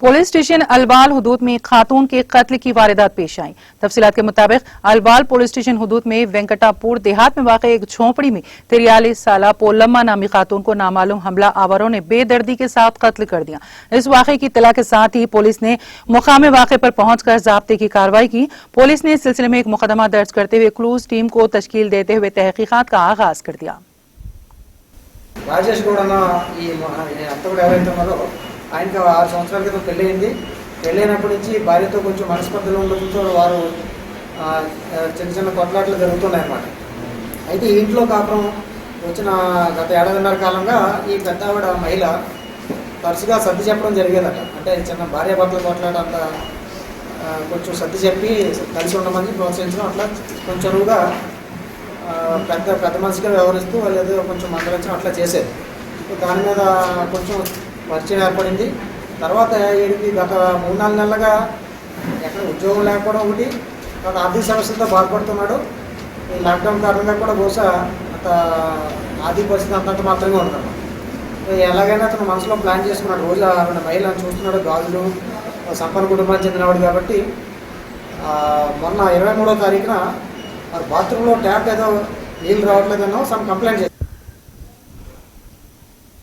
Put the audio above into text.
Police station Alwal हुदूद में खातून के कत्ल की वारदात पेश आई। तफसीलात के मुताबिक अलवाल पुलिस स्टेशन हुदूद में वेंकटापुर देहात में वाक़ एक झोंपड़ी में 43 साला पोलम्मा नामी खातून को नामालूम हमला आवरों ने बेदर्दी के साथ कत्ल कर दिया। इस वाक़े की इत्तला के साथ ही पुलिस ने मुकाम वाक़े पर पहुंचकर ज़ाब्ते की कार्रवाई की। पुलिस ने इस सिलसिले में एक मुकदमा दर्ज करते हुए क्लूज टीम को तश्कील देते हुए तहकीकात का आगाज कर दिया। ఆయనకి 6 సంవత్సరాల క్రితం పెళ్ళయింది. పెళ్ళైనప్పటి నుంచి భార్యతో కొంచెం మనస్పర్ధలు ఉండడంతో వారు చిన్న చిన్న కొట్లాట్లు జరుగుతున్నాయన్నమాట. అయితే ఈ ఇంట్లో కాపురం వచ్చిన గత ఏడాదిన్నర కాలంగా ఈ పెద్ద ఆవిడ మహిళ తరచుగా సర్ది చెప్పడం జరిగేదట. అంటే చిన్న భార్యాభర్తలు కొట్లాడంత కొంచెం సర్ది చెప్పి కలిసి ఉండమని ప్రోత్సహించడం, అట్లా కొంచెంగా పెద్ద మనిషిగా వ్యవహరిస్తూ వాళ్ళు ఏదో కొంచెం మందలించడం అట్లా చేసేది. దాని మీద కొంచెం పరిచయం ఏర్పడింది. తర్వాత వీడికి గత 3-4 నెలలుగా ఎక్కడ ఉద్యోగం లేకపోవడం ఒకటి, తర్వాత ఆర్థిక సమస్యలతో బాధపడుతున్నాడు. ఈ లాక్డౌన్ కారణంగా కూడా బహుశా అంత ఆర్థిక పరిస్థితి అంతంత మాత్రమే ఉంటాడు. ఎలాగైనా అతను మనసులో ప్లాన్ చేసుకున్నాడు. రోజు ఆవిడ మహిళను చూస్తున్నాడు. గాజులు సంపన్న కుటుంబానికి చెందినవాడు కాబట్టి మొన్న 23వ తారీఖున బాత్రూంలో ట్యాప్ ఏదో నీళ్ళు రావట్లేదనో సమ్ కంప్లైంట్ చేశారు.